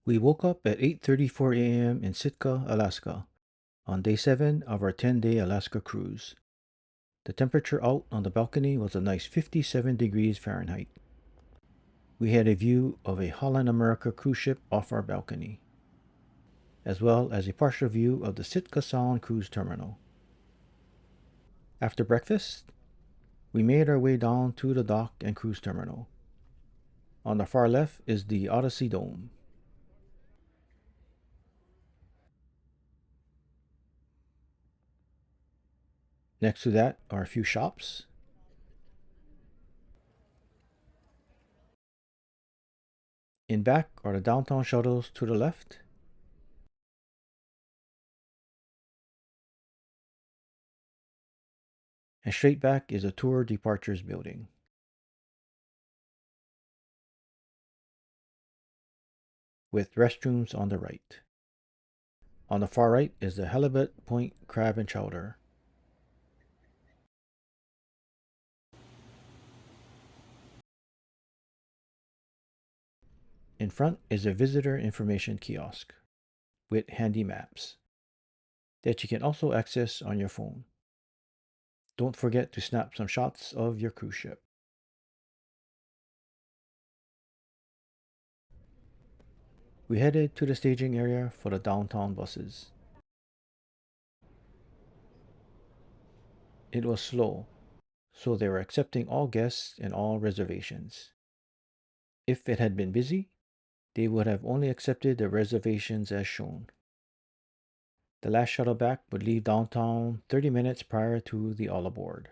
We woke up at 8:34 a.m. in Sitka, Alaska, on day 7 of our 10-day Alaska cruise. The temperature out on the balcony was a nice 57 degrees Fahrenheit. We had a view of a Holland America cruise ship off our balcony, as well as a partial view of the Sitka Sound cruise terminal. After breakfast, we made our way down to the dock and cruise terminal. On the far left is the Odyssey Dome. Next to that are a few shops. In back are the downtown shuttles to the left. And straight back is a tour departures building. With restrooms on the right. On the far right is the Halibut Point Crab and Chowder. In front is a visitor information kiosk with handy maps that you can also access on your phone. Don't forget to snap some shots of your cruise ship. We headed to the staging area for the downtown buses. It was slow, so they were accepting all guests and all reservations. If it had been busy, they would have only accepted the reservations as shown. The last shuttle back would leave downtown 30 minutes prior to the all aboard.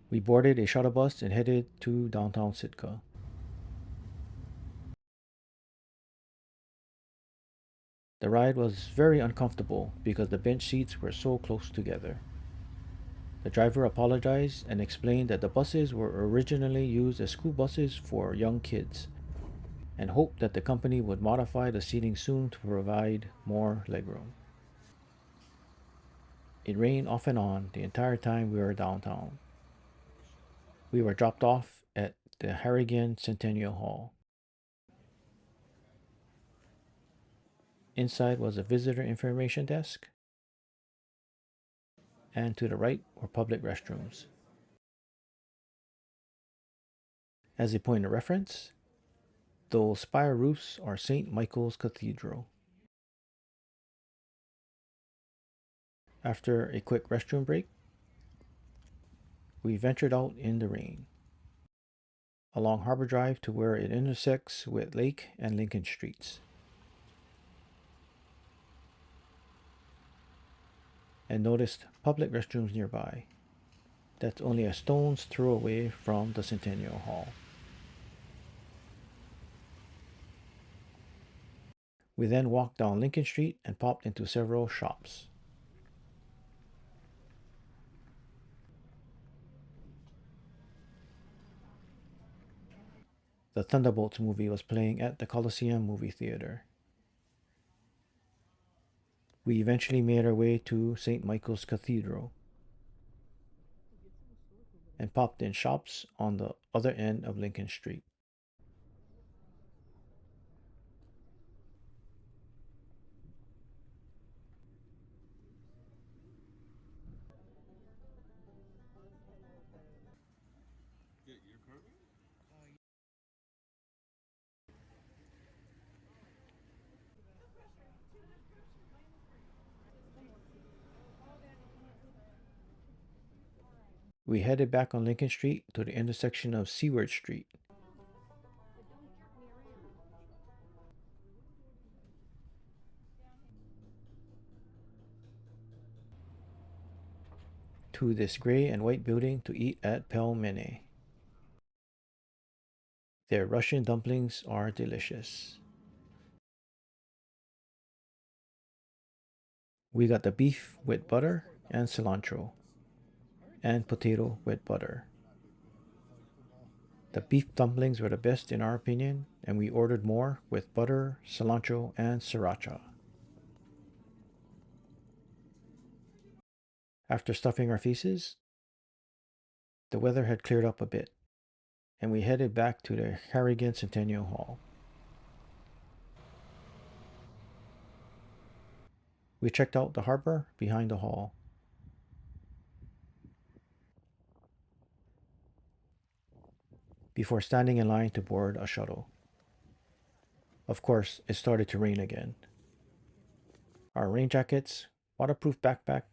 We boarded a shuttle bus and headed to downtown Sitka. The ride was very uncomfortable because the bench seats were so close together. The driver apologized and explained that the buses were originally used as school buses for young kids and hoped that the company would modify the seating soon to provide more legroom. It rained off and on the entire time we were downtown. We were dropped off at the Harrigan Centennial Hall. Inside was a visitor information desk, and to the right were public restrooms. As a point of reference, those spire roofs are St. Michael's Cathedral. After a quick restroom break, we ventured out in the rain, along Harbor Drive to where it intersects with Lake and Lincoln Streets, and noticed public restrooms nearby. That's only a stone's throw away from the Centennial Hall. We then walked down Lincoln Street and popped into several shops. The Thunderbolts movie was playing at the Coliseum movie theater. We eventually made our way to St. Michael's Cathedral and popped in shops on the other end of Lincoln Street. We headed back on Lincoln Street to the intersection of Seward Street. To this gray and white building to eat at Pel Manet. Their Russian dumplings are delicious. We got the beef with butter and cilantro, and potato with butter. The beef dumplings were the best in our opinion, and we ordered more with butter, cilantro, and sriracha. After stuffing our faces, the weather had cleared up a bit, and we headed back to the Harrigan Centennial Hall. We checked out the harbor behind the hall. Before standing in line to board a shuttle. Of course, it started to rain again. Our rain jackets, waterproof backpack,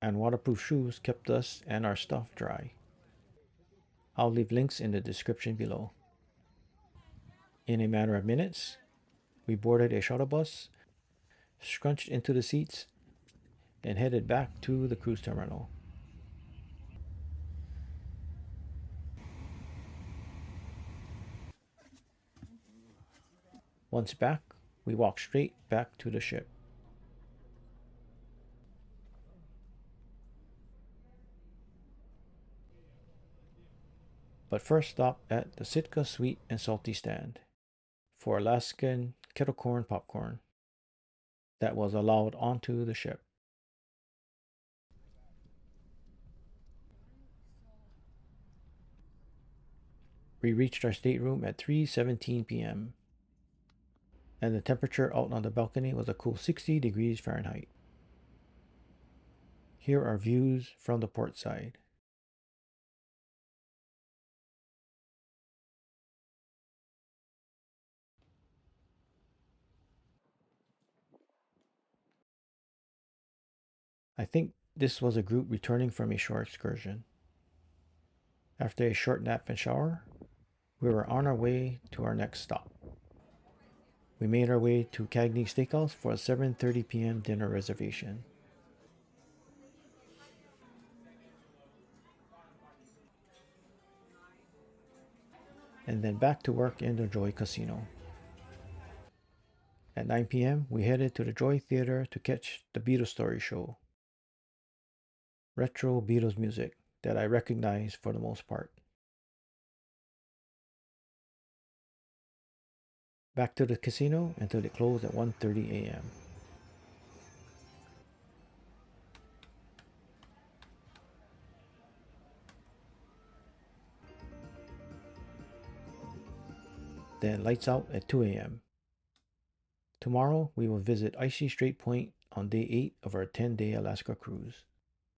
and waterproof shoes kept us and our stuff dry. I'll leave links in the description below. In a matter of minutes, we boarded a shuttle bus, scrunched into the seats, and headed back to the cruise terminal. Once back, we walked straight back to the ship. But first stopped at the Sitka sweet and salty stand for Alaskan kettle corn popcorn that was allowed onto the ship. We reached our stateroom at 3:17 p.m. and the temperature out on the balcony was a cool 60 degrees Fahrenheit. Here are views from the port side. I think this was a group returning from a shore excursion. After a short nap and shower, we were on our way to our next stop. We made our way to Cagney Steakhouse for a 7:30 p.m. dinner reservation. And then back to work in the Joy Casino. At 9 p.m., we headed to the Joy Theater to catch the Beatles Story show. Retro Beatles music that I recognize for the most part. Back to the casino until it closed at 1:30 a.m. Then lights out at 2 a.m. Tomorrow we will visit Icy Strait Point on day 8 of our 10-day Alaska cruise.